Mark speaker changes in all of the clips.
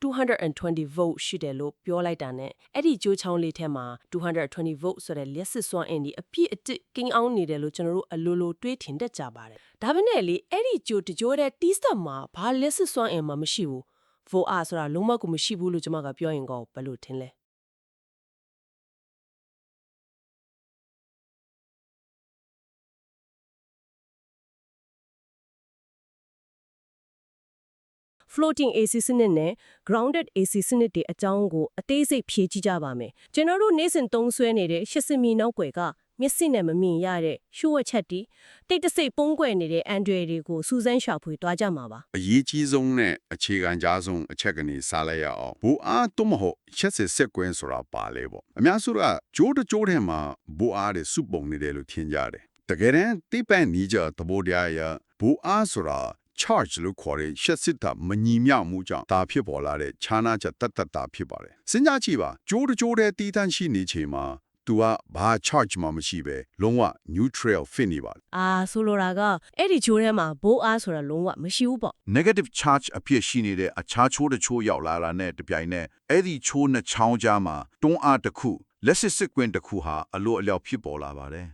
Speaker 1: 220 volt ရှိတယ်လို့ပြောလိုက်တာနဲ့အဲ့ဒီကြိုးချောင်းလေးထဲမှာ220 volt ဆိုတဲ့လျှက်စစ်စွမ်းအင်ဒီအပြည့်အတစ်ကင်းအောင်နေတယ်လို့ကျွန်တော်တို့အလိုလိုတွေးထင်တတ်ကြပါတယ်ဒါပေမဲ့လေအဲ့ဒီကြိုးတကြိုးတဲ့တီးစက်မှာဘာလျှက်စစ်စွမ်းအင်မှမရှိဘူး volt ဆိုတာလုံးဝကိုမရှိဘူးလို့ကျွန်မကပြောရင်ကောဘယ်လိုထင်လဲfloating AC စနစ်နဲ့ grounded AC စနစ်တွေအကြောင်းကိုအသေးစိတ်ဖြေကြည့်ကြပါမယ်။ကျွန်တော်တို့နေ့စဉ်သုံးစွဲနေတဲ့ရှစ်စမီနောက်ွယ်ကမျက်စိနဲ့မမြင်ရတဲ့ရှုဝက်ချက်တီတိတ်တဆိတ်ပုံးကွယ်နေတဲ့အန်ဒရယ်တွေကိုစူးစမ်းရှာဖွေသွားကြမှာပါ
Speaker 2: အရေးကြီးဆုံးနဲ့အခြေခံကြားဆုံးအချက်ကနေစားလိုက်ရအောင်ဘူအားတော့မဟုတ်ချက်စစ်ဆက်ကွင်းဆိုတာပါလေပေါ့အများစုကကြိုးတကြိုးထဲမှာဘူအားတွေစုပုံနေတယ်လို့ထင်ကြတယ်တကယ်တမ်းတိပန်နီးကြသဘောတရားရဘူအားဆိုတာ charge လို့ခေါ်တဲ့ရှက်စစ်တာမညီမျှမှုကြောင့်ဒါဖြစ်ပေါ်လာတဲ့ခြားနာချက်တတ်တာဖြစ်ပါတယ်စဉ်းစားကြည့်ပါကြိုးတကြိုးတဲ့တီးတန်းရှိနေချိန်မှာသူကဘာ charge မှမရှိပဲလုံးဝ neutral ဖြစ်နေပါ
Speaker 1: ဆိုလိုတာကအဲ့ဒီချိုးထဲမှာဘိုးအားဆိုတာလုံးဝမရှိဘူးပေါ့
Speaker 3: negative charge အဖြစ်ရှိနေတဲ့အခြားချိုးတစ်ချိုးရောက်လာတာနဲ့တပြိုင်နက်အဲ့ဒီချိုးနှစ်ချောင်းကြားမှာတွန်းအားတစ်ခုလက်စစ်စစ်ကွင်းတစ်ခုဟာအလို့အလျောက်ဖြစ်ပေါ်လာပါတယ်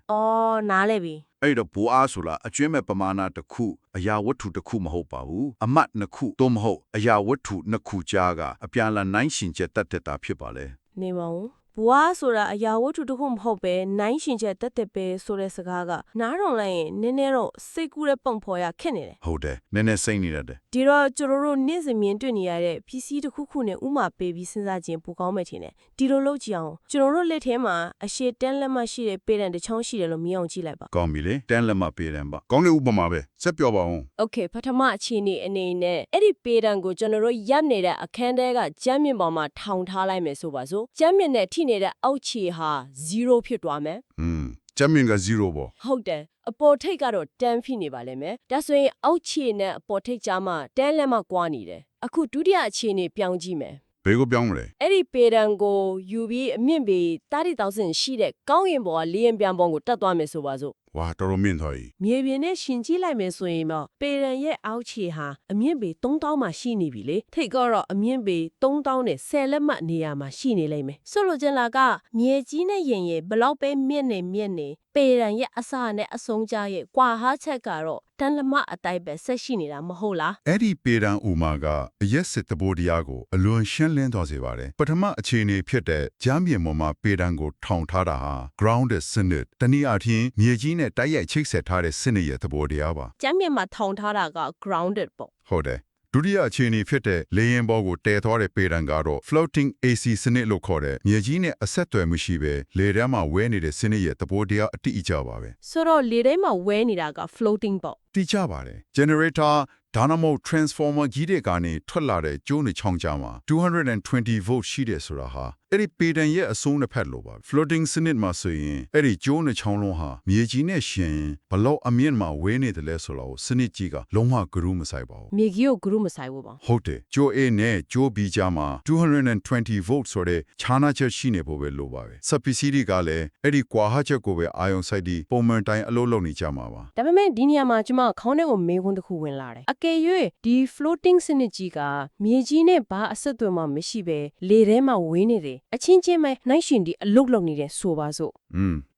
Speaker 1: နားလဲပြီ
Speaker 3: အဲ့တော့ဘူအားဆိုတာအကျွမ်းမဲ့ပမာဏတစ်ခုအရာဝတ္ထုတစ်ခုမဟုတ်ပါဘူးအမှတ်နှစ်ခုသို့မဟုတ်အရာဝတ္ထုနှစ်ခုကြားကအပြန်လည်နှိုင်းယှဉ်ချက်တတ်တာဖြစ်ပါလေ
Speaker 1: နေပါဦးဘွားဆိုတာအရာဝတ္ထုတစ်ခုမဟုတ်ပဲနိုင်ရှင်ချက်တက်တက်ပဲဆိုတဲ့စကားကနားထောင်လိုက်ရင်နည်းနည်းတော့စိတ်ကူးတဲ့ပုံဖော်ရခက်နေတယ်ဟ
Speaker 3: ုတ်တယ်နည်းနည်းစိတ်နေရတယ်
Speaker 1: ဒီတော့ကျွန်တော်တို့နေ့စဉ်မြင်တွေ့နေရတဲ့ PC တစ်ခုခုနဲ့ဥမာပေးပြီးစဉ်းစားခြင်းပိုကောင်းမယ်ထင်တယ်ဒီလိုလုပ်ကြည့်အောင်ကျွန်တော်တို့လက်ထဲမှာအရှိတန်းလက်မှတ်ရှိတဲ့ပေတံတစ်ချောင်းရှိတယ်လို့မြင်အောင်ကြည့်လိုက်ပါ
Speaker 3: ကောင်းပြီလေတန်းလက်မှတ်ပေတံပါကောင်းတဲ့ဥပမာပဲဆက်ပြောပါဦး
Speaker 1: Okay ပထမအခြေအနေနဲ့အဲ့ဒီပေတံကိုကျွန်တော်တို့ရပ်နေတဲ့အခန်းထဲကကျမ်းမြင့်ပေါ်မှာထောင်ထားလိုက်မယ်ဆိုပါစို့ကျမ်းမြင့်နဲ့ထိနေတဲ့အောက်ခြေဟာ0ဖြစ်သွားမယ်က
Speaker 3: ျမ်းမြင့်က0ပေါ့
Speaker 1: ဟုတ်တယ်အပေါ်ထိပ်ကတော့10ဖြစ်နေပါလိမ့်မယ်ဒါဆိုရင်အောက်ခြေနဲ့အပေါ်ထိပ်ကြားမှာ10လက်မှကွာနေတယ်အခုဒုတိယအခြေအနေပြောင်းကြည့်မယ်ဘ
Speaker 3: ယ်ကိုပြောင်းမလဲအ
Speaker 1: ဲ့ဒီပေတံကိုယူပြီးအမြင့်ပေ30,000ရှိတဲ့ကောင်းရင်ပေါ်ကလေးရင်ပြန်ပေါ်ကိုတက်သွားမယ်ဆိုပါစို့
Speaker 3: ဝါတော်တော်မြင့်သွားပြီ
Speaker 1: မြေပြင်နဲ့ရှင်ကြည့်လိုက်မယ်ဆိုရင်တော့ပေတံရဲ့အောက်ခြေဟာအမြင့်ပေ3000မှာရှိနေပြီလေထိပ်ကတော့အမြင့်ပေ3000နဲ့10လက်မှတ်နေရာမှာရှိနေလိမ့်မယ်ဆိုလိုချင်တာကမြေကြီးနဲ့ရင်ရဲ့ဘလောက်ပဲမြင့်နေပေတံရဲ့အစနဲ့အဆုံးကြားရဲ့ကွာဟာချက်ကတော့တန်လမအတိုင်းပဲဆက်ရှိနေတာမဟုတ်လားအ
Speaker 3: ဲ့ဒီပေတံဥမာကအရက်စစ်တဘောတရားကိုအလွန်ရှင်းလင်းသွားစေပါတယ်ပထမအခြေအနေဖြစ်တဲ့ဂျမ်းမြေပေါ်မှာပေတံကိုထောင်ထားတာဟာ grounded စနစ်တနည်းအားဖြင့်မြေကြီးနဲ့တိုက်ရိုက်ချိတ်ဆက်ထားတဲ့စနစ်ရဲ့သဘောတရားပါ
Speaker 1: ဂျမ်းမြေမှာထောင်ထားတာက grounded ပေါ့
Speaker 3: ဟုတ်တယ်ဒုတိယအခြေအနေဖြစ်တဲ့လေယာဉ်ပေါ်ကိုတည်သွားတဲ့ပေတံကတော့ floating AC စနစ်လို့ခေါ်တဲ့မြေကြီးနဲ့အဆက်အသွယ်မရှိပဲလေထဲမှာဝဲနေတဲ့စနစ်ရဲ့သဘောတရားအတိအကျပါပဲဆ
Speaker 1: ိုတော့လေထဲမှာဝဲနေတာက floating ပေါ့
Speaker 3: တိကျပါတယ် generator dynamo transformer ကြီးတဲ့ကနေထွက်လာတဲ့ကျိုးနဲ့ချောင်းကြားမှာ220 volt ရှိတယ်ဆိုတာဟာအဲ့ဒီပေတံရဲ့အဆုံးတစ်ဖက်လိုပါ floating စနစ်မှာဆိုရင်အဲ့ဒီကျိုးနဲ့ချောင်းလုံးဟာမြေကြီးနဲ့ရှင်ဘလောက်အမြင့်မှာဝဲနေတယ်လဲဆိုတော့စနစ်ကြီးကလုံးဝဂရုမစိုက်ပါဘူး
Speaker 1: မြေကြီးကိုဂရုမစိုက်ဘူးပါ
Speaker 3: ဟုတ်တယ်ကျိုး A နဲ့ကျိုး B ကြားမှာ220 volt ဆိုတဲ့ခြားနာချက်ရှိနေဖို့ပဲလိုပါပဲစပီစီဒီကလည်းအဲ့ဒီကွာဟချက်ကိုပဲအာယုံစိုက်ပြီးပုံမှန်တိုင်းအလုပ်လုပ်နေကြမှာပါဒ
Speaker 1: ါပေမဲ့ဒီနေရာမှာကျွန်မခေါင်းထဲကိုမေးခွန်းတစ်ခုဝင်လာတယ်အကယ်၍ဒီ floating စနစ်ကြီးကမြေကြီးနဲ့ဘာအဆက်အသွယ်မှမရှိပဲလေထဲမှာဝင်းနေတယ်အချင်းချင်းပဲနိုင်ရှင်ဒီအလုတ်လုံနေတဲ့ဆိုပါစို့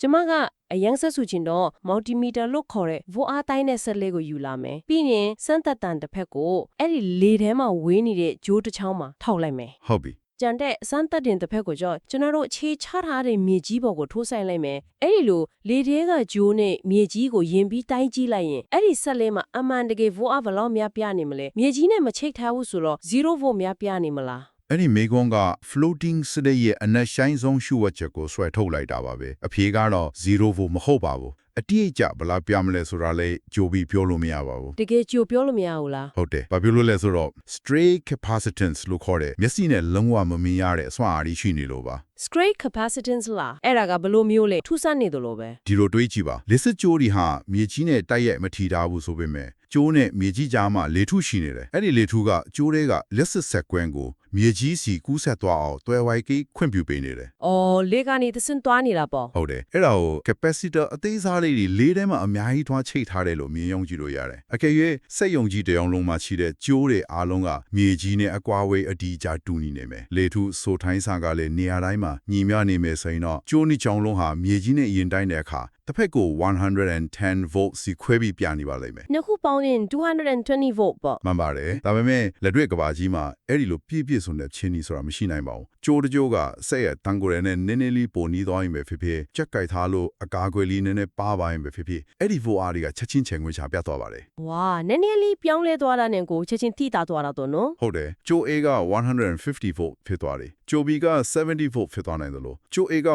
Speaker 1: ကျွန်မကအရင်ဆက်စုချင်တော့ multimeter လို့ခေါ်တဲ့ volt အားတိုင်းတဲ့ဆက်လေးကိုယူလာမယ်ပြီးရင်စမ်းသက်တန်တစ်ဖက်ကိုအဲ့ဒီလေထဲမှာဝင်းနေတဲ့ဂျိုးတစ်ချောင်းမှာထောက်လိုက်မယ်
Speaker 3: ဟုတ်ပြီက
Speaker 1: ျန်တဲ့စမ်းသက်တင်တစ်ဖက်ကိုကြောကျွန်တော်တို့အခြေချထားတဲ့မြေကြီးပေါ်ကိုထိုးဆိုင်လိုက်မယ်အဲ့ဒီလိုလေထဲကဂျိုးနဲ့မြေကြီးကိုယင်ပြီးတိုင်းကြည့်လိုက်ရင်အဲ့ဒီဆက်လေးမှာအမှန်တကယ် volt အားဘယ်လောက်များပြနေမလဲမြေကြီးနဲ့မချိတ်ထားဘူးဆိုတော့0 volt များပြနေမလား
Speaker 3: အဲ့ဒီမေကွန်က floating စတဲ့ရဲ့အနက်ရှိုင်းဆုံးရှုဝတ်ချက်ကိုဆွဲထုတ်လိုက်တာပါပဲအဖြေကတော့0 volt မဟုတ်ပါဘူးအတိအကျဘလားပြမလဲဆိုတာလေကြိုပြီးပြောလို့မရပါဘူးတ
Speaker 1: ကယ်ကြိုပြောလို့မရဘူးလားဟ
Speaker 3: ုတ်တယ်ဘာပြောလို့လဲဆိုတော့ stray capacitance လို့ခေါ်တဲ့မျက်စိနဲ့လုံးဝမမြင်ရတဲ့အစွမ်းအားရှိနေလို့ပါ
Speaker 1: stray capacitance လားအဲ့ဒါကဘလို့မျိုးလဲထူးဆန်းနေတယ်လို့ပဲဒ
Speaker 3: ီလိုတွေးကြည့်ပါလက်စစ်ကြိုးဒီဟာမြေကြီးနဲ့တိုက်ရိုက်မထီထားဘူးဆိုပေမဲ့ကျိုးနဲ့မြေကြီးကြားမှာလေထုရှိနေတယ်အဲ့ဒီလေထုကကျိုးတွေကလက်စစ်ဆက်ကွင်းကိုမြေကြီးစီကူးဆက်သွားအောင်တွဲဝိုင်းကိခွင့်ပြုပေးနေတယ်
Speaker 1: ။အော်လေကနေသစင်သွားနေတာပေါ့ဟ
Speaker 3: ုတ်တယ်အဲ့ဒါကို capacitor အသေးစား လေးတွေလေးထဲမှာအများကြီးထွားချိတ်ထားတယ်လို့မြင်ယုံကြည်လို့ရတယ်အကယ်၍စက်ယုံကြည်တရောင်လုံးမှာရှိတဲ့ကျိုးတွေအားလုံးကမြေကြီးနဲ့အကွာဝေးအတီးကြတူနေနေမယ်လေထုဆိုထိုင်းဆာကလည်းနေရာတိုင်းမှာညီမျှနေမယ်ဆိုရင်တော့ကျိုးနှစ်ချောင်းလုံးဟာမြေကြီးနဲ့ရင်တိုင်းတဲ့အခါတစ်ဖက်ကို110 volt စီခွဲပြီးပြနေပါလိမ့်မယ်
Speaker 1: နှစ်ခုပေါင်းရင်220 volt ပေါ့
Speaker 3: မှန်ပါတယ်ဒါပေမဲ့လက်တွေ့ကဘာကြီးမှာအဲ့ဒီလိုပြည့်ပြည့်စုံတဲ့ချင်းနီဆိုတာမရှိနိုင်ပါဘူးကျိုးတကြိုးကစက်ရတန်ကိုရနဲ့နည်းနည်းလေးပုံနီးသွားရင်ပဲဖြစ်ဖြစ်ကြက်ကြိုက်ထားလို့အကာအကွယ်လေးနည်းနည်းပါပါရင်ပဲဖြစ်ဖြစ်အဲ့ဒီ volt အားတွေကချက်ချင်းချိန်ခွင့်ချပြတ်သွားပါတယ်
Speaker 1: ဝါနည်းနည်းလေးပြောင်းလဲသွားတာနဲ့ကိုချက်ချင်းထိတာသွားတာတော့နော်
Speaker 3: ဟုတ်တယ်ကျိုး A က150 volt ဖြစ်သွားတယ်ကျိုး B က70 volt ဖြစ်သွားနိုင်တယ်လို့ကျိုး A က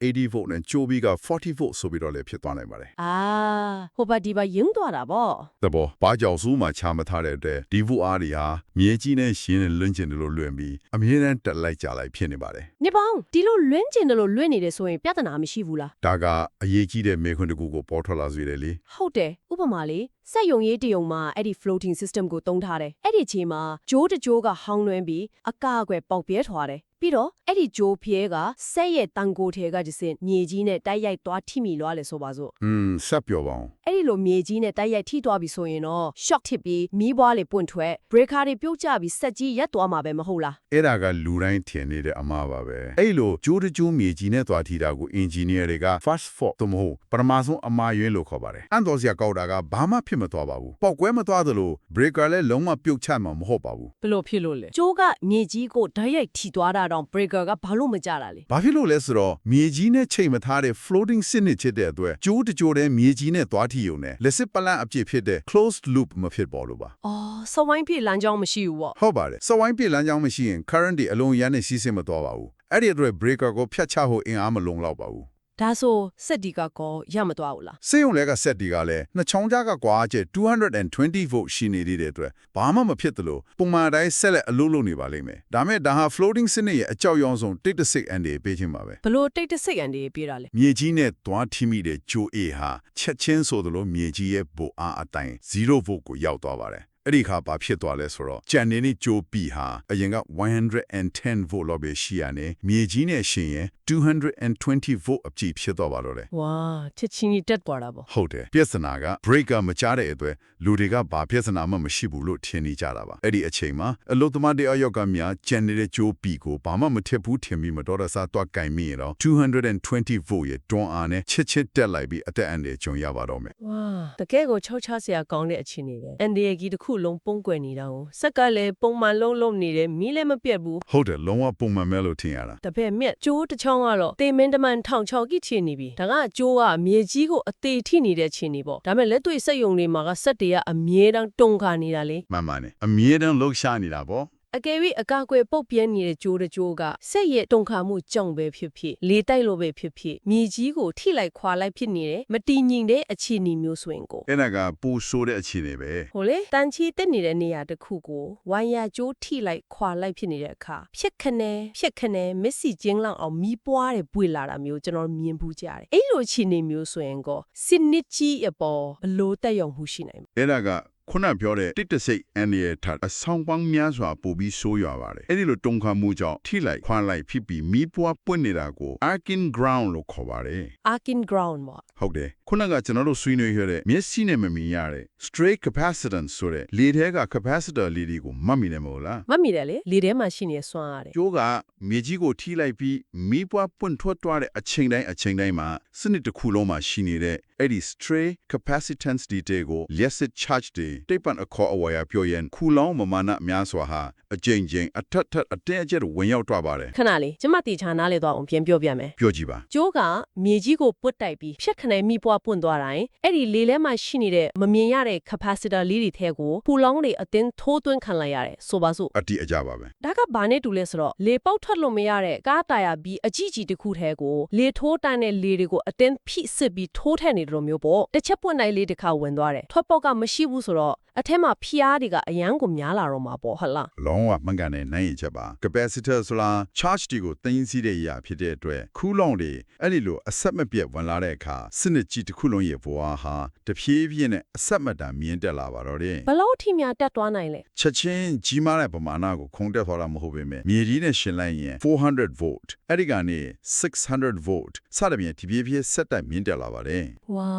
Speaker 3: 180 volt နဲ့ကျိုး B က40 volt ဆိုပြီးတော့လည်းဖြစ်သွားနိုင်ပါတယ်
Speaker 1: အာဟိုဘဒီပါယင်းသွားတာပေါ့
Speaker 3: တဘောဘာကြောင့်စူးမှချမထားတဲ့အတွက်ဒီ volt အားတွေဟာမြေကြီးနဲ့ရှင်းနဲ့လွင့်ကျင်တယ်လို့လွင့်ပြီးအမြဲတမ်းတက်လိုက်ကြလိုက်ဖြစ်နေပါတယ်
Speaker 1: နေပေါင်းဒီလိုလွင့်ကျင်တယ်လို့လွင့်နေတယ်ဆိုရင်ပြဿနာမရှိဘူးလား
Speaker 3: ဒါကအရေးကြီးတဲ့မေခွန်းတစ်ခုကိုပေါ်ထွက်လာစေတယ်လေ
Speaker 1: ဟုတ်တယ်ဥပမာလေးစက်ယုံရေးတယုံမှာအဲ့ဒီ floating system ကိုသုံးထားတယ်အဲ့ဒီအချိန်မှာဂျိုးတကြိုးကဟောင်းလွှမ်းပြီးအကာအကွယ်ပေါက်ပြဲထွားတယ်ပြီးတော့အဲ့ဒီဂျိုးဖျဲကစက်ရဲ့တန်ကိုထဲကကျစင်မြေကြီးနဲ့တိုက်ရိုက်သွားထိမိလွားလေဆိုပါစို့
Speaker 3: ဆက်ပြောပါအောင်
Speaker 1: အဲ့ဒီလိုမြေကြီးနဲ့တိုက်ရိုက်ထိသွားပြီဆိုရင်တော့ shock ထစ်ပြီးမီးပွားလေးပွင့်ထွက် breaker တွေပြုတ်ကျပြီးစက်ကြီးရက်သွားမှာပဲမဟုတ်လား
Speaker 3: အဲ့ဒါကလူတိုင်းထင်နေတဲ့အမှားပါပဲအဲ့လိုဂျိုးတကျိုးမြေကြီးနဲ့သွားထိတာကို engineer တွေက fast fault သို့မဟုတ်ပထမဆုံးအမှားယွင်းလို့ခေါ်ပါတယ်အန်တော်စရာကောက်တာကဘာမှဖြစ်မသွားပါဘူးပေါက်ကွဲမသွားသလို breaker လည်းလုံးဝပြုတ်ချမှာမဟုတ်ပါဘူး
Speaker 1: ဘလို့ဖြစ်လို့လဲကျိုးကမြေကြီးကိုဓာတ်ရိုက်ထိသွားတာတော့ breaker ကဘာလို့မကြတာလဲ
Speaker 3: ဘာဖြစ်လို့လဲဆိုတော့မြေကြီးနဲ့ချိန်မထားတဲ့ floating စနစ်ဖြစ်တဲ့အတွက်ဂျိုးတကြိုးတဲ့မြေကြီးနဲ့သွားထိုံနဲ့လက်စစ်ပလန့်အပြည့်ဖြစ်တဲ့ closed loop မဖြစ်ပေါ်လို့ပါ
Speaker 1: အော်စဝိုင်းပြလမ်းကြောင်းမရှိဘူးပေါ့
Speaker 3: ဟုတ်ပါတယ်စဝိုင်းပြလမ်းကြောင်းမရှိရင် current တွေအလုံးရမ်းနဲ့စီးဆင်းမသွားပါဘူးအဲ့ဒီအတွက် breaker ကိုဖြတ်ချဖို့အင်အားမလုံလောက်ပါဘူး
Speaker 1: ဒါဆိုစက်ဒီကကောရမသွားဘူးလား
Speaker 3: စေယုံလဲကဆက်တီကလည်းနှစ်ချောင်းကြားကကွာကျ220 volt ရှိနေသေးတဲ့အတွက်ဘာမှမဖြစ်သလိုပုံမှန်တိုင်းဆက်လက်အလုပ်လုပ်နေပါလိမ့်မယ်ဒါမဲ့ဒါဟာ floating စနစ်ရဲ့အကြောက်ရောင်ဆုံးတိတ်တဆိတ်အန်ဒီပေးခြင်းပါပဲ
Speaker 1: ဘလို့တိတ်တဆိတ်အန်ဒီပြေးတာလဲ
Speaker 3: မြေကြီးနဲ့သွားထိမိတဲ့ဂျိုး A ဟာချက်ချင်းဆိုသလိုမြေကြီးရဲ့ဗိုလ်အားအတိုင်း0 volt ကိုရောက်သွားပါတယ်အဲ့ဒီခါဘာဖြစ်သွားလဲဆိုတော့ကြံနေနေဂျိုး B ဟာအရင်က110 volt လောက်ပဲရှိရနေမြေကြီးနဲ့ရှင်ရင်220 volt အပြည့်ဖြစ်သွားပါတော့လေ
Speaker 1: ဝါချက်ချင်းကြီးတက်သွားတာပေါ့
Speaker 3: ဟုတ်တယ်ပြဿနာက breaker မချတဲ့အတွက်လူတွေကဘာပြဿနာမှမရှိဘူးလို့ထင်နေကြတာပါအဲ့ဒီအချိန်မှာအလုသမားတယောက်ကများကြံနေတဲ့ဂျိုး B ကိုဘာမှမထစ်ဘူးထင်ပြီးမတော်တဆသွားကင်မိရတော့220 volt ရဲ့တွန်းအားနဲ့ချစ်တက်လိုက်ပြီးအသက်အန္တရာယ်ကြုံရပါတော့မယ်
Speaker 1: ဝါတကယ်ကိုချောချစရာကောင်းတဲ့အခြေအနေပဲအန်ဒီယကြီးတစ်ခုလုံးပုံကွယ်နေတာကိုစက်ကလည်းပုံမှန်လုံးနေတယ်မီးလည်းမပြတ်ဘူး
Speaker 3: ဟုတ်တယ်လုံးဝပုံမှန်မဲလို့ထင်ရတာ
Speaker 1: တပည့်မြက်ကျိုးတစ်ချောင်းကတော့တေမင်းတမန်ထောင်ချောက်ကြီးချနေပြီဒါကကျိုးကမြေကြီးကိုအသေးထိနေတဲ့ခြေနေပေါ့ဒါပေမဲ့လက်တွေ့စက်ယုံတွေမှာကစက်တွေကအမြဲတမ်းတုံခါနေတာလေ
Speaker 3: မှန်ပါတယ်အမြဲတမ်းလှုပ်ရှားနေတာပေါ့
Speaker 1: အကယ်၍အကာအကွယ်ပုတ်ပြဲနေတဲ့ကျိုးတကျိုးကစက်ရဲ့တုံခါမှုကြောင့်ပဲဖြစ်ဖြစ်လေတိုက်လို့ပဲဖြစ်ဖြစ်မြေကြီးကိုထိလိုက်ခွာလိုက်ဖြစ်နေတယ်မတည်ငြိမ်တဲ့အခြေအနေမျိုးဆိုရင်ကို
Speaker 3: အဲ့ဒါကပူဆိုးတဲ့အခြေအနေပဲ
Speaker 1: ဟိုလေတန်ချီတက်နေတဲ့နေရာတစ်ခုကိုဝိုင်ယာကျိုးထိလိုက်ခွာလိုက်ဖြစ်နေတဲ့အခါဖြစ်ခနဲမက်ဆီကျင်းလောက်အောင်မီးပွားတယ်ပွေလာတာမျိုးကျွန်တော်မြင်ဘူးကြတယ်အဲ့လိုအခြေအနေမျိုးဆိုရင်ကိုစနစ်ကြီးအပေါ်ဘလို့တက်ရောက်မှုရှိနိုင်မလဲ
Speaker 3: အဲ့ဒါကခုနပြောတဲ့တိတ်တဆိတ်အန်ရဲ့ထပ်အဆောင်ပေါင်းများစွာပို့ပြီးဆိုးရွာပါတယ်အဲ့ဒီလိုတုံခါမှုကြောင့်ထိလိုက်ခွာလိုက်ဖြစ်ပြီးမီးပွားပွင့်နေတာကို arcing ground လို့ခေါ်ပါတယ်
Speaker 1: arcing ground ပေါ့
Speaker 3: ဟုတ်တယ်ခုနကကျွန်တော်တို့ဆွေးနွေးရတဲ့မျက်စိနဲ့မမြင်ရတဲ့ stray capacitance ဆိုတဲ့လေထဲက capacitor လေးတွေကိုမှတ်မိနေမလား
Speaker 1: မမိတယ်လေလေထဲမှာရှိနေဆွမ်းရတယ်
Speaker 3: ကျိုးကမြေကြီးကိုထိလိုက်ပြီးမီးပွားပွင့်ထွက်သွားတဲ့အချိန်တိုင်းမှာစနစ်တစ်ခုလုံးမှာရှိနေတဲ့အဲ့ဒီ stray capacitance တွေကို less charge တွေတိတ်ပံအခေါ်အဝါရပြောရင်ခူလောင်းမမာနများစွာဟာအကျဉ်းချင်းအထက်အတဲအကျက်ဝင်ရောက်သွားပါတယ်
Speaker 1: ခဏလေးကျမတီချာနားလေတော့အောင်ပြန်ပြောပြမယ်
Speaker 3: ပြောကြည့်ပါ
Speaker 1: ကျိုးကမြေကြီးကိုပွတ်တိုက်ပြီးဖြတ်ခနဲမိပွားပွင့်သွားတိုင်းအဲ့ဒီလေထဲမှာရှိနေတဲ့မမြင်ရတဲ့ capacitor လေးတွေထဲကိုပူလောင်းတွေအတင်းထိုးသွင်းခံလိုက်ရတယ်ဆိုပါစို့
Speaker 3: အတိအကျပါပဲ
Speaker 1: ဒါကဘာနဲ့တူလဲဆိုတော့လေပေါက်ထွက်လို့မရတဲ့ကားတာယာပြီးအကြီးကြီးတစ်ခုထဲကိုလေထိုးတန်းတဲ့လေတွေကိုအတင်းဖိစစ်ပြီးထိုးထည့်နေတယ်လို့မျိုးပေါ့တစ်ချက်ပွင့်တိုင်းလေးတစ်ခါဝင်သွားတယ်ထွက်ပေါက်ကမရှိဘူးဆိုတော့အထက်မှာဖျားတွေကအရန်ကိုများလာတော့မှာပေါ့ဟုတ်လား
Speaker 3: လုံးဝမှန်ကန်တဲ့နိုင်ရချက်ပါ capacitor ဆိုတာ charge တွေကိုသိမ်းဆည်းတဲ့အရာဖြစ်တဲ့အတွက်ခူးလောင်တွေအဲ့ဒီလိုအဆက်မပြတ်ဝင်လာတဲ့အခါစနစ်ကြီးတစ်
Speaker 2: တစ်ခုလုံးရဲ့ဘဝဟာတဖြည်းဖြည်းနဲ့အဆက်မတန်မြင့်တက်လာပါတော့တယ်
Speaker 1: ဘလို့ထိများတက်သွားနိုင်လဲ
Speaker 2: ချက်ချင်းကြီးမားတဲ့ပမာဏကိုခုံတက်သွားတာမဟုတ်ပေမဲ့မြေကြီးနဲ့ရှင်လိုက်ရင်400 volt အဲ့ဒီကနေ600 volt စသဖြင့်ဒီပြေးပြေးဆက်တိုက်မြင့်တက်လာပါတယ်
Speaker 1: ဝါ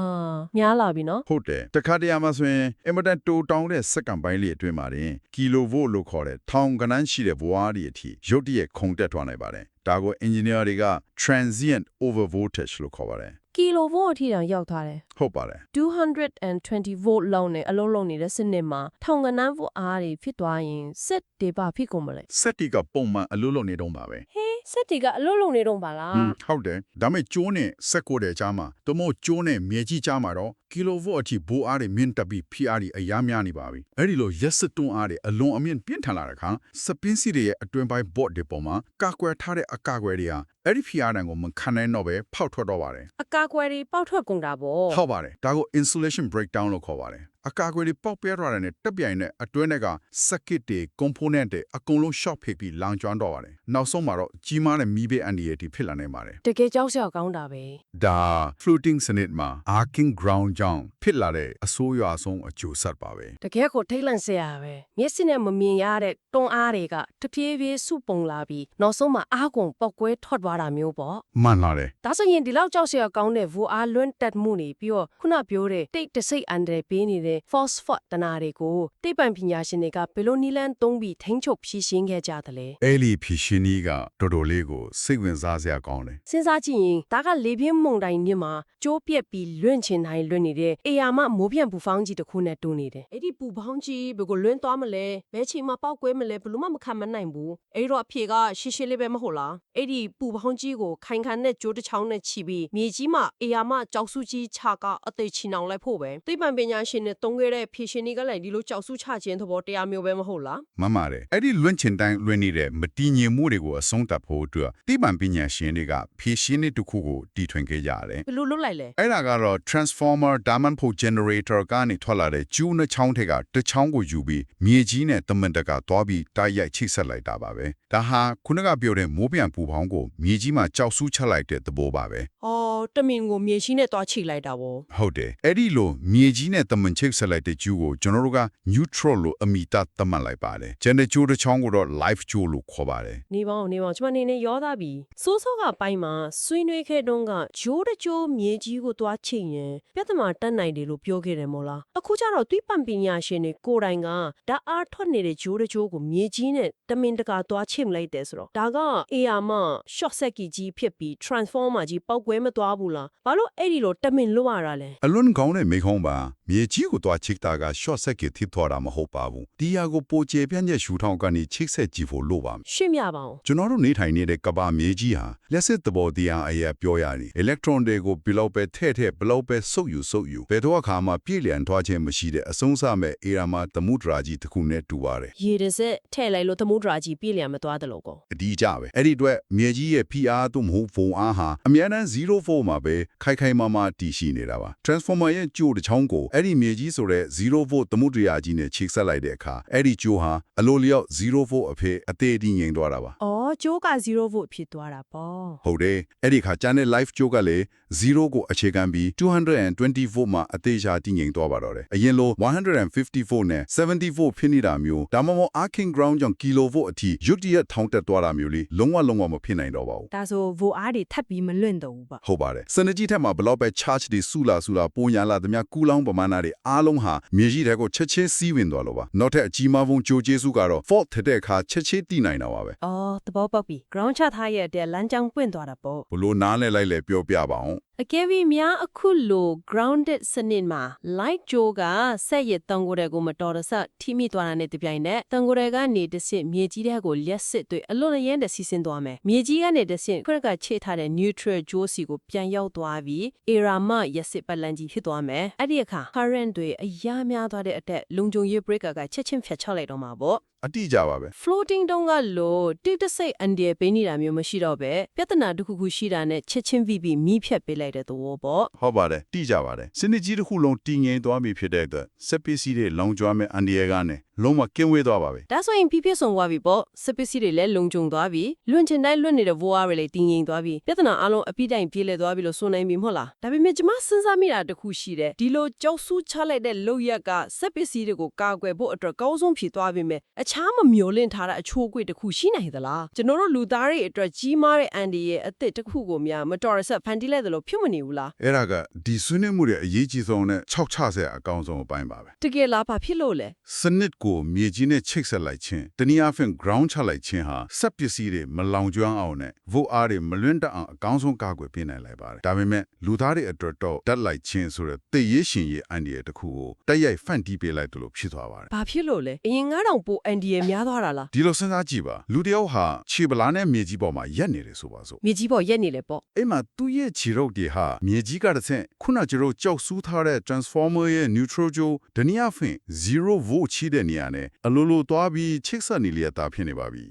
Speaker 1: များလာပြီနော်
Speaker 2: ဟုတ်တယ်တခါတရံမှာဆိုရင်အင်မတန်တိုးတောင်းတဲ့စက္ကန့်ပိုင်းလေးအတွင်းမှာတင်ကီလိုဗို့လို့ခေါ်တဲ့ထောင်ကနန်းရှိတဲ့ဘဝတွေအထိရုတ်တရက်ခုံတက်သွားနိုင်ပါတယ်ဒါကို engineer တွေက transient over voltage လို့ခေါ်ပါတယ်
Speaker 1: ကီလိုဗို့အထိတောင်ရောက်သွားတယ်
Speaker 2: ဟုတ်ပါတယ်
Speaker 1: 220 volt လောက်နဲ့အလုံးလုံးနေတဲ့စနစ်မှာထောင်ကနန်းဖို့အားတွေဖြစ်သွားရင်စက်တွေပါဖြစ်ကုန်မလဲ
Speaker 2: စက်တီကပုံမှန်အလုပ်လုပ်နေတော့ပါပဲ
Speaker 1: ဟေးစက်တွေကအလုံးလုံးနေတော့ပါလား
Speaker 2: ဟုတ်တယ်ဒါမဲ့ကျိုးနဲ့စက်ကိုတဲ့ကြားမှာတမို့ကျိုးနဲ့မြေကြီးကြားမှာတော့ကီလိုဗို့အထိဘိုးအားတွေမြင့်တက်ပြီးဖိအားတွေအများများနေပါပြီအဲ့ဒီလိုရက်စစ်တွန်းအားတွေအလွန်အမြင့်ပြင်းထန်လာတဲ့အခါစပင်းစီတွေရဲ့အတွင်းပိုင်း board တွေပေါ်မှာကာကွယ်ထားတဲ့အကာအကွယ်တွေဟာအဲ့ဒီဖိအားတံကိုမခံနိုင်တော့ပဲဖောက်ထွက်တော့ပါတယ်
Speaker 1: အကာအကွယ်တွေပေါက်ထွက်ကုန်တာပေါ့
Speaker 2: ဟုတ်ပါတယ်ဒါကို insulation breakdown လို့ခေါ်ပါတယ်အကာအကွယ်တွေပေါက်ပြဲသွားတဲ့နဲ့တက်ပြိုင်တဲ့အတွင်းက circuit တွေ component တွေအကုန်လုံး short ဖိပြီးလောင်ကျွမ်းတော့ပါတယ်နောက်ဆုံးမှာတော့ကြီးမားတဲ့မီးဘေးအန္တရာယ်တွေဖြစ်လာနိုင်ပါတယ်
Speaker 1: တကယ်ကြောက်စရာကောင်းတာပဲ
Speaker 2: ဒါ floating စနစ်မှာ arcing ground ကြောင့်ဖြစ်လာတဲ့အဆိုးရွားဆုံးအကျိုးဆက်ပါပဲ
Speaker 1: တကယ်ကိုထိတ်လန့်စရာပဲမျက်စိနဲ့မမြင်ရတဲ့တွန်းအားတွေကတပြေးပြေးစုပုံလာပြီးနောက်ဆုံးမှာအားကုန်ပောက်ကွဲထွက်သွားတာမျိုးပေါ့
Speaker 2: မှန်လာတယ်
Speaker 1: ဒါဆိုရင်ဒီလောက်ကြောက်စရာကောင်းတဲ့ဘူအားလွန်းတက်မှုနေပြီးတော့ခုနပြောတဲ့တိတ်တဆိတ်အန်တယ်ပေးနေတဲ့ phosphate တနာတွေကိုတိတ်ပံပညာရှင်တွေကဘယ်လိုနည်းလမ်းသုံးပြီးထိန်းချုပ်ဖြည့်ရှင်းခဲ့ကြသလဲ
Speaker 2: အဲ့ဒီဖြစ်ရှင်ကြီးကတော်တော်လေးကိုစိတ်ဝင်စားစရာကောင်းတယ်
Speaker 1: စဉ်းစားကြည့်ရင်ဒါကလေပြင်းမုန်တိုင်းမြစ်မှာကျိုးပြက်ပြီးလွင့်ချင်တိုင်းလွင့်နေတဲ့အေယာမမိုးပြန့်ပူဖောင်းကြီးတစ်ခုနဲ့တူနေတယ်အဲ့ဒီပူဖောင်းကြီးဘယ်ကိုလွင့်သွားမလဲဘယ်ချိန်မှပောက်ကွဲမလဲဘယ်လို့မှမခံမနိုင်ဘူးအဲ့တော့အဖြေကရှင်းရှင်းလေးပဲမဟုတ်လားအဲ့ဒီပူဖောင်းကြီးကိုခိုင်ခံတဲ့ကြိုးတစ်ချောင်းနဲ့ချီပြီးမြေကြီးမှာအေယာမကြောက်စုကြီးချကအသေးချီနှောင်လိုက်ဖို့ပဲသိပ္ပံပညာရှင်နဲ့တုံးခဲ့တဲ့ဖြေရှင်တွေကလည်းဒီလိုကြောက်စုချခြင်းသဘောတရားမျိုးပဲမဟုတ်လား
Speaker 2: မှန်ပါတယ်အဲ့ဒီလွင့်ချင်တိုင်းလွင့်နေတဲ့မတည်ငြိမ်မှုတွေကိုအဆုံးသတ်ဖို့အတွက်တိပံပညာရှင်တွေကဖြည့်ရှင်းတဲ့တစ်ခုကိုတီထွင်ခဲ့ကြတယ်
Speaker 1: ဘယ်လိုလုပ်လိုက်လဲ
Speaker 2: အဲ့ဒါကတော့ transformer diamond pole generator ကနေထွက်လာတဲ့ကျူးနှချောင်းထက်ကတစ်ချောင်းကိုယူပြီးမြေကြီးနဲ့တမန်တက်ကသွားပြီးတိုက်ရိုက်ချိတ်ဆက်လိုက်တာပါပဲဒါဟာခုနကပြောတဲ့မိုးပြန်ပူဖောင်းကိုမြေကြီးမှာကြောက်ဆူးချလိုက်တဲ့သဘောပါပဲ
Speaker 1: ဟောတမင်ကိုမြေရှိနဲ့သွားချိလိုက်တာဗော
Speaker 2: ဟုတ်တယ်အဲ့ဒီလိုမြေကြီးနဲ့တမန်ချိတ်ဆက်လိုက်တဲ့ကျူးကိုကျွန်တော်တို့က neutral လို့အမည်သတ်မှတ်လိုက်ပါတယ်ကျန်တဲ့ကျူးတစ်ချောင်းကိုတော့ live ကျူးလို့ခေါ်ပါတယ်
Speaker 1: နေပေါင်းကျွန်မနေနဲ့ရောသားပြီစိုးစောကပိုင်းမှာဆွေးနွေးခဲ့တုန်းကဂျိုးတကြိုးမြေကြီးကိုသွားချိရင်ပြဿနာတက်နိုင်တယ်လို့ပြောခဲ့တယ်မို့လားအခုကျတော့သွိပံပညာရှင်တွေကိုယ်တိုင်ကဓာတ်အားထွက်နေတဲ့ဂျိုးတကြိုးကိုမြေကြီးနဲ့တမင်တကာသွားချိမလိုက်တယ်ဆိုတော့ဒါကအေယာမ short circuit ကြီးဖြစ်ပြီး transformer ကြီးပောက်ကွဲမသွားဘူးလားဘာလို့အဲ့ဒီလိုတမင်လွတ်ရတာလဲ
Speaker 2: အလွန်ကောင်းတဲ့မိခုံးပါမြေကြီးကိုသွားချိတ်တာက short circuit ထိသွားတာမဟုတ်ပါဘူးဒီဟာကိုပိုကျေပြန့်တဲ့ရှူထောင်ကနေချိတ်ဆက်ကြည့်ဖို့လိုပါမယ်
Speaker 1: ရှင်းပြပါဦး
Speaker 2: ကျွန်တော်တို့နေထိုင်နေတဲ့ကဘာမြေကြီးဟာလက်စစ်သဘောတရားအရာပြောရရင် electron တွေကိုဘယ်လောက်ပဲထဲ့ဘယ်လောက်ပဲစုပ်ယူဘယ်တော့အခါမှပြည့်လျံသွားခြင်းမရှိတဲ့အဆုံးစမဲ့အေရာမသမုဒ္ဒရာကြီးတစ်ခုနဲ့တူပါတယ်
Speaker 1: ရေတစက်ထဲ့လိုက်လို့သမုဒ္ဒရာကြီးပြည့်လျံမသွားတယ်လို့ကော
Speaker 2: အဒီကြပဲအဲ့ဒီအတွက်မြေကြီးရဲ့ဖိအားသို့မဟုတ်ဖုံအားဟာအများတန်း0 volt မှာပဲခိုင်မာတည်ရှိနေတာပါ transformer ရဲ့ကြိုးတစ်ချောင်းကိုအဲ့ဒီမြေကြီးဆိုတဲ့0 volt သမုဒ္ဒရာကြီးနဲ့ချိတ်ဆက်လိုက်တဲ့အခါအဲ့ဒီကြိုးဟာအလိုလျောက်0 volt အဖြစ်အသေးအတည်ငြိမ်သွားတာပါ
Speaker 1: အော်ကျိုးက0 volt ဖြစ်သွားတာပေါ့
Speaker 2: ဟုတ်တယ်အဲ့ဒီခါကျန်တဲ့ live ကြိုးကလည်း0ကိုအခြေခံပြီး220 volt မှာအသေးချာတည်ငြိမ်သွားပါတော့တယ်အရင်လို150 volt နဲ့70 volt ဖြစ်နေတာမျိုးဒါမှမဟုတ် arcing ground ကြောင့် kilo volt အထိရုတ်တရက်ထောင်းတက်သွားတာမျိုးလေးလုံးဝမဖြစ်နိုင်တော့ပါဘူး
Speaker 4: ဒါဆို volt အားတွေထပ်ပြီးမလွင့်တော့ဘူးပေါ့
Speaker 2: ဟုတ်ပါတယ်စနစ်ကြီးထက်မှာဘလောက်ပဲ charge တွေစုလာပုံညာလာသမျှကူလောင်းပမာဏတွေအားလုံးဟာမြေကြီးထဲကိုချက်ချင်းစီးဝင်သွားလို့ပါနောက်ထပ်အကြီးမားဆုံးကြိုးကျေးစုကတော့ fault ထတဲ့အခါချက်ချင်းတည်နိုင်တာပါပဲ
Speaker 4: အော်သဘောပေါက်ပြီ ground ချထားရဲ့တဲ့လမ်းကြောင်းပွင့်သွားတာပေါ့
Speaker 2: ဘလို့နားလဲလိုက်လဲပြောပြပါအောင်
Speaker 1: အကယ်၍များအခုလို grounded စနစ်မှာ light ကြိုးကဆက်ရတန်ကိုယ်တွေကိုမတော်တဆထိမိသွားတာနဲ့တပြိုင်နက်တန်ကိုယ်တွေကနေတဆင့်မြေကြီးထဲကိုလက်စစ်တွေအလွန်အရင်းတစီးဆင်းသွားမယ်မြေကြီးကနေတဆင့်ခရက်ကချေထားတဲ့ neutral ကြိုးစီကိုပြန်ရောက်သွားပြီး era မရက်စစ်ပတ်လန်းကြီးဖြစ်သွားမယ်အဲ့ဒီအခါ current တွေအများများသွားတဲ့အတက်လုံခြုံရေး breaker ကချက်ချင်းဖြတ်ချလိုက်တော့မှာပေါ့
Speaker 2: အတိအကျပါပဲ
Speaker 1: floating တုံးကလို့တိတ်တဆိတ်အန်ဒီပေးနေတာမျိုးမရှိတော့ပဲပြဿနာတစ်ခုခုရှိတာနဲ့ချက်ချင်းပြီးမီးဖြတ်ပေးလိုက်တဲ့သဘောပေါ့
Speaker 2: ဟုတ်ပါတယ်တိကျပါတယ်စနစ်ကြီးတစ်ခုလုံးတည်ငြိမ်သွားပြီဖြစ်တဲ့အတွက်စက်ပစ္စည်းတွေလောင်ကျွမ်းမဲ့အန်ဒီယာကနေ
Speaker 3: လုံးဝကင်းဝေးသွားပါပဲ
Speaker 1: ဒါဆိုရင်ပြည့်စုံသွားပြီပေါ့စပစ္စည်းတွေလည်းလုံခြုံသွားပြီလွန်ချင်တိုင်းလွတ်နေတဲ့ VR တွေလည်းတည်ငြိမ်သွားပြီပြဿနာအလုံးအပိတိုင်ပြေးလဲသွားပြီလို့ဆိုနိုင်ပြီမဟုတ်လားဒါပေမဲ့ကျွန်မစဉ်းစားမိတာတစ်ခုရှိတယ်ဒီလိုကြောက်ဆူးချလိုက်တဲ့လောက်ရက်ကစပစ္စည်းတွေကိုကာကွယ်ဖို့အတွက်ကောင်းဆုံးဖြစ်သွားပြီမဲ့အခြားမမျောလင့်ထားတဲ့အချိုးအကွေ့တစ်ခုရှိနိုင်သလားကျွန်တော်တို့လူသားတွေအတွက်ကြီးမားတဲ့အန်ဒီရဲ့အသစ်တစ်ခုကိုများမတော်ရဆက်ဖန်တီးလိုက်တယ်လို့ဖြစ်မနေဘူးလား
Speaker 3: အဲ့ဒါကဒီဆွေးနွေးမှုရဲ့အရေးကြီးဆုံးနဲ့6ချဆရာအကောင်းဆုံးအပိုင်းပါပဲ
Speaker 1: တကယ်လားဘာဖြစ်လို့လဲ
Speaker 3: စနစ်ကိုမြေကြီးနဲ့ချိတ်ဆက်လိုက်ခြင်းတနည်းအားဖြင့် ground ချလိုက်ခြင်းဟာစက်ပစ္စည်းတွေမလောင်ကျွမ်းအောင်နဲ့ VR တွေမလွင့်တတ်အောင်အကောင်းဆုံးကာကွယ်ပေးနိုင်လိုက်ပါတယ်ဒါပေမဲ့လူသားတွေအတွက်တော့တက်လိုက်ခြင်းဆိုတဲ့သိရရှင်ရဲ့အန်ဒီရဲ့တစ်ခုကိုတက်ရိုက်ဖန်တီးပေးလိုက်တယ်လို့ဖြစ်သွားပါတယ်
Speaker 1: ဘာဖြစ်လို့လဲအရင်9000ပိုအန်ဒီရဲ့များသွားတာလား
Speaker 3: ဒီလိုစဉ်းစားကြည့်ပါလူတယောက်ဟာခြေပလားနဲ့မြေကြီးပေါ်မှာရက်နေတယ်ဆိုပါစို့
Speaker 1: မြေကြီးပေါ်ရက်နေလေပေါ့
Speaker 3: အဲ့မှာသူ့ရဲ့ခြေရုပ်တွေဟာမြေကြီးကတစ်ဆင့်ခုနကကျွန်တော်ကြောက်ဆူးထားတဲ့ transformer ရဲ့ neutral ဂျိုဒနီယာဖင်0 volt ချိတဲ့နေရာနဲ့အလိုလိုသွားပြီးချိတ်ဆက်နေလျက်သားဖြစ်နေပါပြီ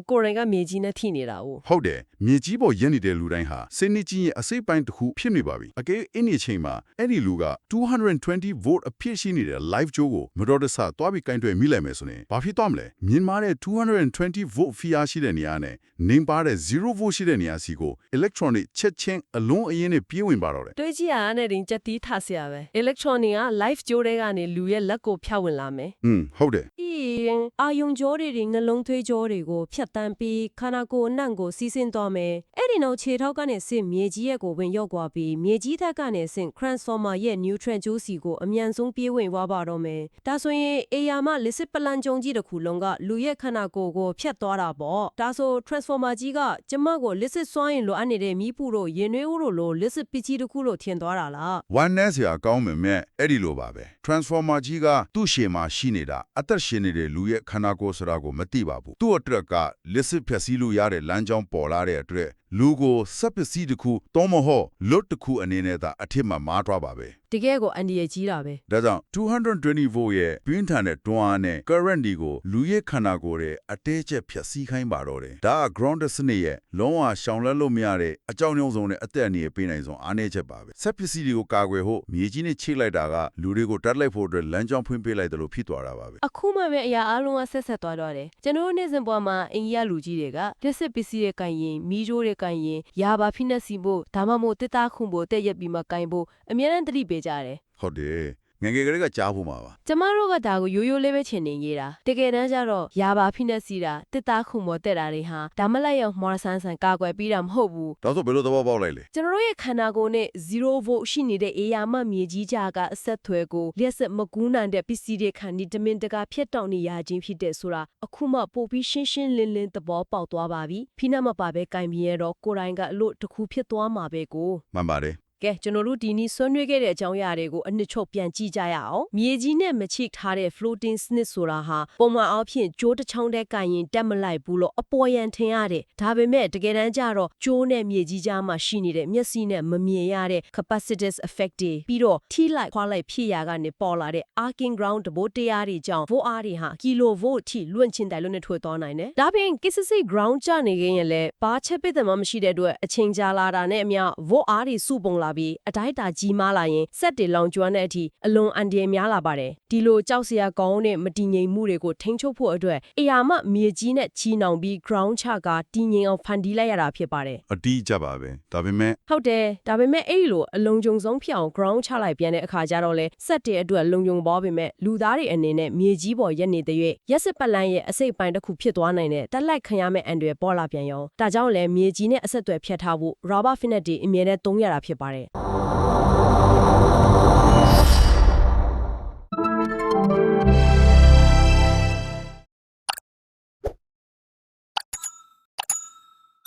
Speaker 1: ကိုရိုင်းကမြေကြီးနဲ့ထိနေတာ哦
Speaker 3: ဟုတ်တယ်မြေကြီးပေါ်ရက်နေတဲ့လူတိုင်းဟာစိတ်နှကြီးရဲ့အစိတ်ပိုင်းတစ်ခုဖြစ်နေပါပြီအကယ်အင်းဒီချိန်မှာအဲ့ဒီလူက220 volt အဖြစ်ရှိနေတဲ့ live ဂျိုကိုမတော်တဆသွားပြီးကင်တွယ်မိလိုက်မယ်ဆိုရင်ဘာဖြစ်သွားမလဲမြင်မာတဲ့220 volt ဖီအားရှိတဲ့နေရာနဲ့နေပါတဲ့0 volt ရှိတဲ့နေရာစီကို electronic ချက်ချင်းအလုံးအရင်နဲ့ပြေးဝင်ပါတော့တယ်
Speaker 1: တွေးကြည့်ရတဲ့ရင်ကြက်တီးထဆရာပဲ electronic က live ကြိုးတွေကနေလူရဲ့လက်ကိုဖြတ်ဝင်လာမယ်
Speaker 3: ဟုတ်တယ်
Speaker 4: အာယုံကြောတွေငလုံးသွေးကြောတွေကိုဖြတ်တန်းပြီးခန္ဓာကိုယ်အနှံ့ကိုစီးဆင်းသွားမယ်အဲ့ဒီနောက်ခြေထောက်ကနေဆင့်မြေကြီးရဲ့ကိုဝင်ရောက်သွားပြီးမြေကြီးထက်ကနေဆင့် transformer ရဲ့ neutron ဂျိုးစီကိုအမြန်ဆုံးပြေးဝင်သွားပါတော့မယ်ဒါဆိုရင်အေယာမလစ်စစ်ပလန်ကြုံကြီးတစ်ခုလုံးကလူရဲ့ခန္ဓာကိုယ်ကိုဖြတ်သွားတာပေါ့ဒါဆို transformer ကြီးကကျမကိုလစ်စစ်စွမ်းရင်လိုအပ်နေတဲ့မိဖူတို့ရင်နွေးဦးတို့လိုလစ်စစ်ပစ္စည်းတစ်ခုလို့ထင်သွားတာလား
Speaker 3: one ness ရာကောင်းမယ်မဲ့အဲ့ဒီလိုပါပဲ transformer ကြီးကသူ့ရှေ့မှာရှိနေတာအသက်ရှင်နေတဲ့လူရဲ့ခန္ဓာကိုယ်ဆိုတာကိုမသိပါဘူးသူ့အတွက်ကလစ်စစ်ဖြည့်ဆည်းလို့ရတဲ့လမ်းကြောင်းပေါ်လာတဲ့အတွက်လူကိုစက်ပစ္စည်းတစ်ခုတော့မဟုတ်လွတ်တစ်ခုအနေနဲ့သာအထစ်မှာမားသွားပါပဲ
Speaker 1: တကယ်ကိုအန်ဒီရဲ့ကြီးတာပဲ
Speaker 3: ဒါကြောင့်220 volt ရဲ့ပြင်းထန်တဲ့တွန်းအားနဲ့ current ဒီကိုလူရဲ့ခန္ဓာကိုယ်ရဲ့အတဲချက်ဖြည့်ဆည်းခိုင်းပါတော့တယ်ဒါက ground စနစ်ရဲ့လုံးဝရှောင်လွှဲလို့မရတဲ့အကြောင်းအဆုံးနဲ့အသက်အန္တရာယ်ပေးနိုင်ဆုံးအားနည်းချက်ပါပဲစက်ပစ္စည်းတွေကိုကာကွယ်ဖို့မြေကြီးနဲ့ချိတ်လိုက်တာကလူတွေကိုတတ်လိုက်ဖို့အတွက်လမ်းကြောင်းဖွင့်ပေးလိုက်တယ်လို့ဖြစ်သွားတာပါပဲ
Speaker 1: အခုမှပဲအရာအလုံးကဆက်ဆက်သွားတော့တယ်ကျွန်တော်တို့နေ့စဉ်ဘဝမှာအင်ကြီးရလူကြီးတွေကလက်စစ်ပစ္စည်းတွေကင်ရင်မီးကြိုးတွေကင်ရင်ရာဘာဖိနှက်စီဖို့ဒါမှမဟုတ်တစ်သားခုံဖို့တက်ရက်ပြီးမှကင်ဖို့အများနဲ့တတိပေးကြတယ်
Speaker 3: ဟုတ်တယ်ငယ်ငယ်ကလေးကကြားဖို့မှာပါ
Speaker 1: ကျမတို့ကဒါကိုရိုးရိုးလေးပဲချင်နေရေးတာတကယ်တမ်းကျတော့ရာဘာဖိနှက်စီတာတစ်သားခုံပေါ်တက်တာတွေဟာဒါမလိုက်ရောက်မော်ဆန်းဆန်ကာကွယ်ပြီးတာမဟုတ်ဘူး
Speaker 3: ဒါဆိုဘယ်လိုသဘောပေါက်လိုက်လဲ
Speaker 1: ကျွန်တော်တို့ရဲ့ခန္ဓာကိုယ်နဲ့0 volt ရှိနေတဲ့အေယာမမြေကြီးကြားကအဆက်အသွယ်ကိုလျှက်စစ်မကူးနိုင်တဲ့ပစ္စည်းတွေခန္ဒီတမင်တကာဖျက်တောက်နေရခြင်းဖြစ်တဲ့ဆိုတာအခုမှပို့ပြီးရှင်းရှင်းလင်းလင်းသဘောပေါက်သွားပါပြီဖိနှက်မပါပဲကင်ပြင်းရတော့ကိုယ်တိုင်ကအလို့တစ်ခုဖြစ်သွားမှာပဲကို
Speaker 3: မှန်ပါတယ်
Speaker 1: ကဲကျွန်တော်တို့ဒီနေ့ဆွေးနွေးခဲ့တဲ့အကြောင်းအရာတွေကိုအနှစ်ချုပ်ပြန်ကြည့်ကြရအောင်မြေကြီးနဲ့မချိထားတဲ့ floating စနစ်ဆိုတာဟာပုံမှန်အားဖြင့်ကျိုးတစ်ချောင်းတည်းကင်ရင်တက်မလိုက်ဘူးလို့အပေါ်ယံထင်ရတယ်ဒါပေမဲ့တကယ်တမ်းကျတော့ကျိုးနဲ့မြေကြီးကြားမှာရှိနေတဲ့မျက်စိနဲ့မမြင်ရတဲ့ capacitive effect တွေပြီးတော့ထိလိုက်ခွာလိုက်ဖြစ်ရာကနေပေါ်လာတဲ့ arcing ground တဘိုးတရားတွေကြောင့် volt အားတွေဟာ kilovolt ထိလွင့်ချင်တယ်လို့နဲ့ထွေသွားနိုင်တယ်ဒါပြင်ကိစ္စစိ ground ကျနေခင်ရင်လည်းဘာချက်ပစ်တယ်မှမရှိတဲ့အတွက်အချိန်ကြာလာတာနဲ့အမျှ volt အားတွေစုပုံလာပြီးအတိုင်းတာကြီးမားလာရင်စက်တွေလောင်ကျွမ်းတဲ့အထိအလွန်အန္တရာယ်များလာပါတယ်ဒီလိုကြောက်စရာကောင်းတဲ့မတည်ငြိမ်မှုတွေကိုထိန်းချုပ်ဖို့အတွက်အရာမမြေကြီးနဲ့ချီနှောင်ပြီး ground ချကတည်ငြိမ်အောင်ဖန်တီးလိုက်ရတာဖြစ်ပါတယ်
Speaker 3: အတီးကြပါပဲဒါပေမဲ့
Speaker 1: ဟုတ်တယ်ဒါပေမဲ့အဲ့ဒီလိုအလုံးကြုံဆုံးဖြစ်အောင် ground ချလိုက်ပြန်တဲ့အခါကျတော့လဲစက်တွေအတွက်လုံခြုံပေါ်ပေမဲ့လူသားတွေအနေနဲ့မြေကြီးပေါ်ရက်နေတဲ့ရွေ့ရက်စစ်ပတ်လန်းရဲ့အစိတ်ပိုင်းတစ်ခုဖြစ်သွားနိုင်တဲ့တက်လိုက်ခံရမယ့်အန်တွေပေါ်လာပြန်ရောဒါကြောင့်လဲမြေကြီးနဲ့အဆက်အသွယ်ဖြတ်ထားဖို့ rubber finnet တွေအမြဲတမ်းသုံးရတာဖြစ်ပါတယ်